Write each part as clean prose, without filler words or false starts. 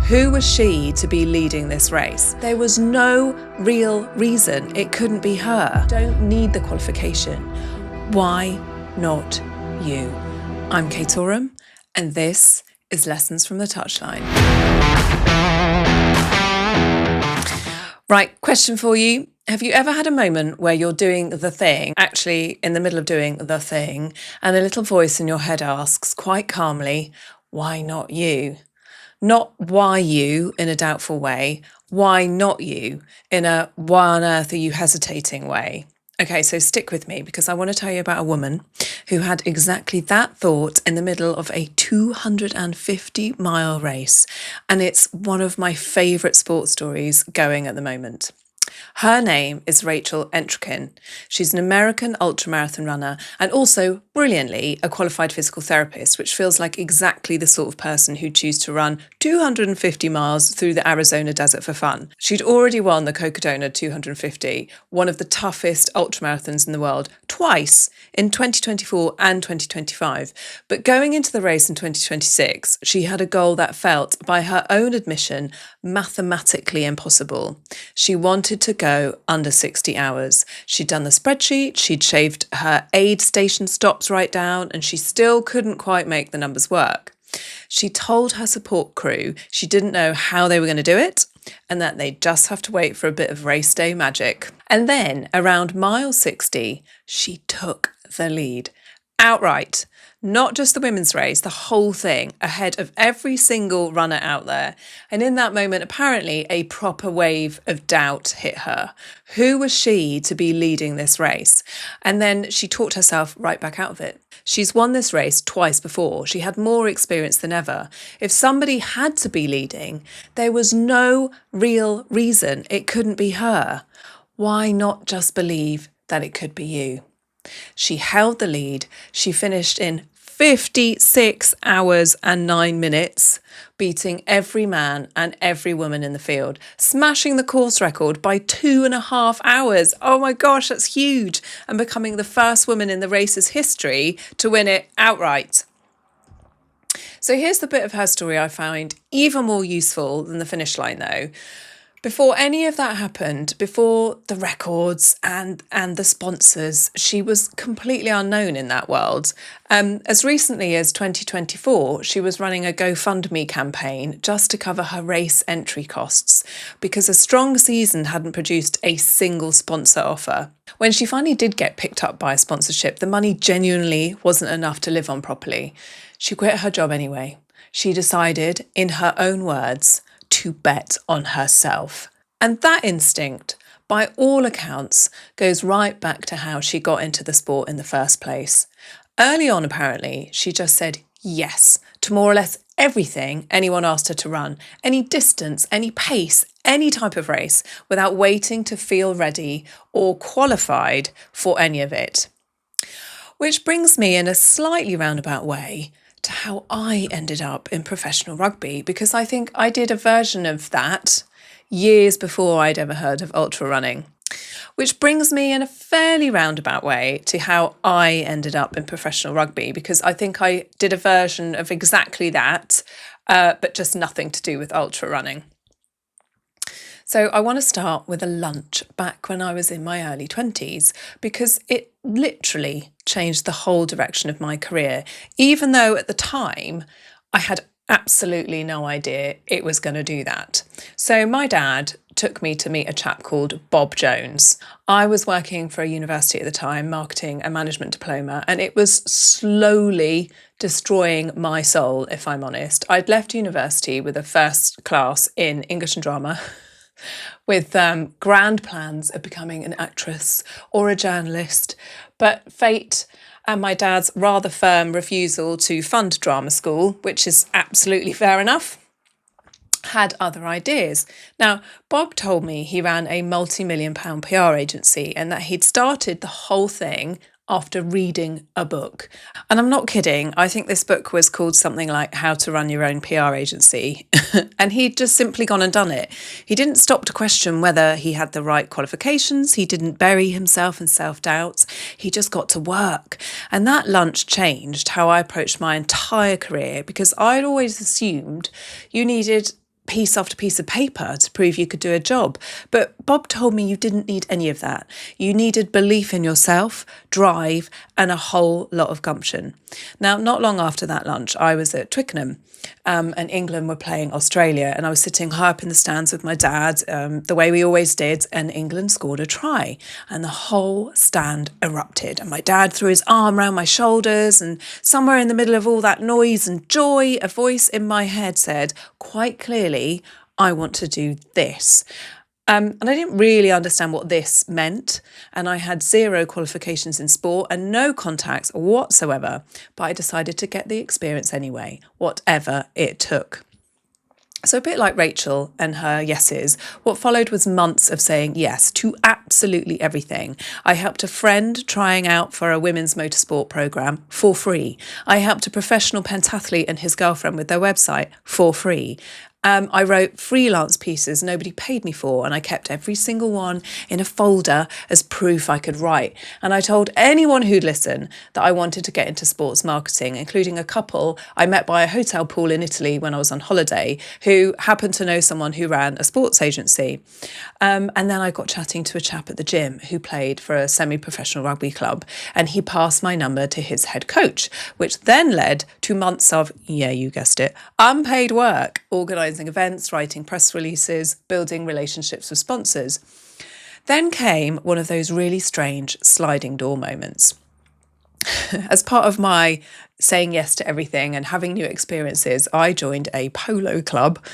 Who was she to be leading this race? There was no real reason it couldn't be her. Don't need the qualification. Why not you? I'm Kate Oram, and this is Lessons from the Touchline. Right, question for you. Have you ever had a moment where you're doing the thing, actually in the middle of doing the thing, and a little voice in your head asks quite calmly, why not you? Not why you in a doubtful way, why not you in a why on earth are you hesitating way? Okay, so stick with me because I want to tell you about a woman who had exactly that thought in the middle of a 250-mile race, and it's one of my favourite sports stories going at the moment. Her name is Rachel Entrekin. She's an American ultramarathon runner and also, brilliantly, a qualified physical therapist, which feels like exactly the sort of person who'd choose to run 250 miles through the Arizona desert for fun. She'd already won the Cocodona 250, one of the toughest ultramarathons in the world, twice in 2024 and 2025. But going into the race in 2026, she had a goal that felt, by her own admission, mathematically impossible. She wanted to go under 60 hours. She'd done the spreadsheet, she'd shaved her aid station stops right down, and she still couldn't quite make the numbers work. She told her support crew she didn't know how they were going to do it, and that they'd just have to wait for a bit of race day magic. And then, around mile 60, she took the lead. Outright. Not just the women's race, the whole thing, ahead of every single runner out there. And in that moment, apparently, a proper wave of doubt hit her. Who was she to be leading this race? And then she talked herself right back out of it. She's won this race twice before. She had more experience than ever. If somebody had to be leading, there was no real reason it couldn't be her. Why not just believe that it could be you? She held the lead. She finished in 56 hours and 9 minutes, beating every man and every woman in the field, smashing the course record by 2.5 hours. Oh my gosh, that's huge. And becoming the first woman in the race's history to win it outright. So here's the bit of her story I found even more useful than the finish line though. Before any of that happened, before the records and the sponsors, she was completely unknown in that world. As recently as 2024, she was running a GoFundMe campaign just to cover her race entry costs because a strong season hadn't produced a single sponsor offer. When she finally did get picked up by a sponsorship, the money genuinely wasn't enough to live on properly. She quit her job anyway. She decided, in her own words, to bet on herself. And that instinct, by all accounts, goes right back to how she got into the sport in the first place. Early on, apparently, she just said yes to more or less everything anyone asked her to run, any distance, any pace, any type of race, without waiting to feel ready or qualified for any of it. Which brings me in a slightly roundabout way to how I ended up in professional rugby, because I think I did a version of that years before I'd ever heard of ultra running. Which brings me in a fairly roundabout way to how I ended up in professional rugby, because I think I did a version of exactly that, but just nothing to do with ultra running. So I want to start with a lunch back when I was in my early 20s, because it literally changed the whole direction of my career, even though at the time I had absolutely no idea it was going to do that. So my dad took me to meet a chap called Bob Jones. I was working for a university at the time, marketing a management diploma, and it was slowly destroying my soul, if I'm honest. I'd left university with a first class in English and drama, with grand plans of becoming an actress or a journalist. But fate and my dad's rather firm refusal to fund drama school, which is absolutely fair enough, had other ideas. Now, Bob told me he ran a multi-million-pound PR agency and that he'd started the whole thing after reading a book. And I'm not kidding. I think this book was called something like How to Run Your Own PR Agency. And he'd just simply gone and done it. He didn't stop to question whether he had the right qualifications. He didn't bury himself in self-doubt. He just got to work. And that lunch changed how I approached my entire career, because I'd always assumed you needed piece after piece of paper to prove you could do a job. But Bob told me you didn't need any of that. You needed belief in yourself, drive, and a whole lot of gumption. Now, not long after that lunch, I was at Twickenham and England were playing Australia, and I was sitting high up in the stands with my dad, the way we always did, and England scored a try and the whole stand erupted. And my dad threw his arm around my shoulders, and somewhere in the middle of all that noise and joy, a voice in my head said quite clearly, I want to do this. And I didn't really understand what this meant. And I had 0 qualifications in sport and no contacts whatsoever. But I decided to get the experience anyway, whatever it took. So a bit like Rachel and her yeses, what followed was months of saying yes to absolutely everything. I helped a friend trying out for a women's motorsport programme for free. I helped a professional pentathlete and his girlfriend with their website for free. I wrote freelance pieces nobody paid me for, and I kept every single one in a folder as proof I could write. And I told anyone who'd listen that I wanted to get into sports marketing, including a couple I met by a hotel pool in Italy when I was on holiday, who happened to know someone who ran a sports agency. And then I got chatting to a chap at the gym who played for a semi-professional rugby club, and he passed my number to his head coach, which then led to months of, yeah, you guessed it, unpaid work, organising events, writing press releases, building relationships with sponsors. Then came one of those really strange sliding door moments. As part of my saying yes to everything and having new experiences, I joined a polo club,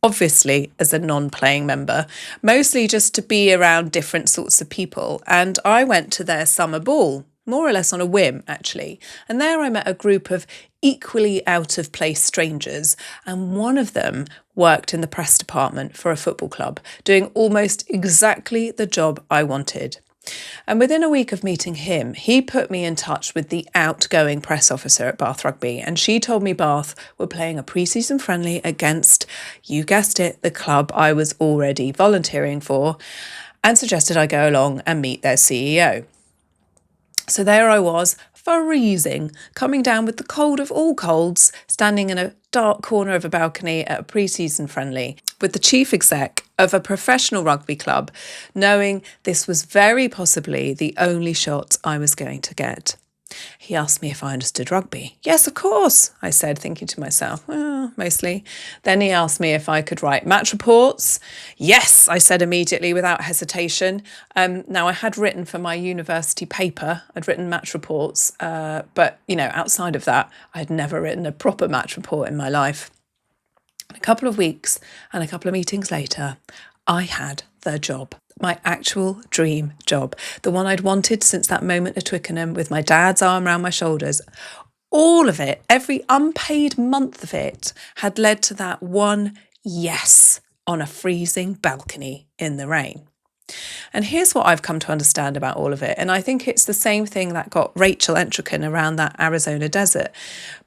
obviously as a non-playing member, mostly just to be around different sorts of people. And I went to their summer ball, more or less on a whim, actually. And there I met a group of equally out-of-place strangers, and one of them worked in the press department for a football club, doing almost exactly the job I wanted. And within a week of meeting him, he put me in touch with the outgoing press officer at Bath Rugby, and she told me Bath were playing a pre-season friendly against, you guessed it, the club I was already volunteering for, and suggested I go along and meet their CEO. So there I was, freezing, coming down with the cold of all colds, standing in a dark corner of a balcony at a pre-season friendly with the chief exec of a professional rugby club, knowing this was very possibly the only shot I was going to get. He asked me if I understood rugby. Yes, of course, I said, thinking to myself, well, mostly. Then he asked me if I could write match reports. Yes, I said immediately without hesitation. Now, I had written for my university paper, I'd written match reports, but, outside of that, I'd never written a proper match report in my life. A couple of weeks and a couple of meetings later, I had the job. My actual dream job, the one I'd wanted since that moment at Twickenham with my dad's arm around my shoulders. All of it, every unpaid month of it, had led to that one yes on a freezing balcony in the rain. And here's what I've come to understand about all of it, and I think it's the same thing that got Rachel Entrekin around that Arizona desert.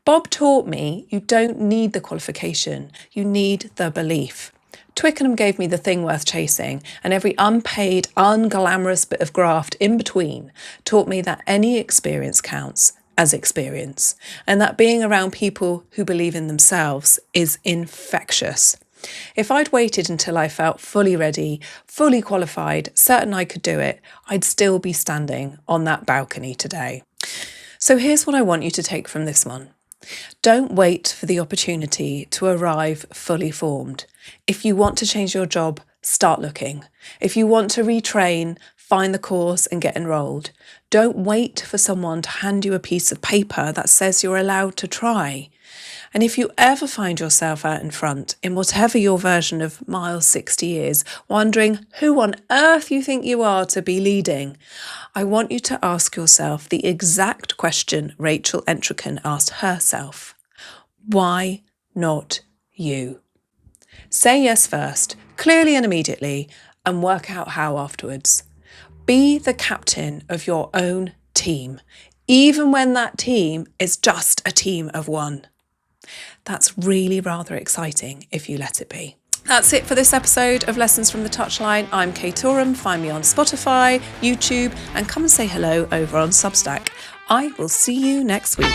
Bob taught me you don't need the qualification, you need the belief. Twickenham gave me the thing worth chasing, and every unpaid, unglamorous bit of graft in between taught me that any experience counts as experience, and that being around people who believe in themselves is infectious. If I'd waited until I felt fully ready, fully qualified, certain I could do it, I'd still be standing on that balcony today. So here's what I want you to take from this one. Don't wait for the opportunity to arrive fully formed. If you want to change your job, start looking. If you want to retrain, find the course and get enrolled. Don't wait for someone to hand you a piece of paper that says you're allowed to try. And if you ever find yourself out in front, in whatever your version of mile 60 is, wondering who on earth you think you are to be leading, I want you to ask yourself the exact question Rachel Entrekin asked herself. Why not you? Say yes first, clearly and immediately, and work out how afterwards. Be the captain of your own team, even when that team is just a team of one. That's really rather exciting if you let it be. That's it for this episode of Lessons from the Touchline. I'm Kate Oram. Find me on Spotify, YouTube, and come and say hello over on Substack. I will see you next week.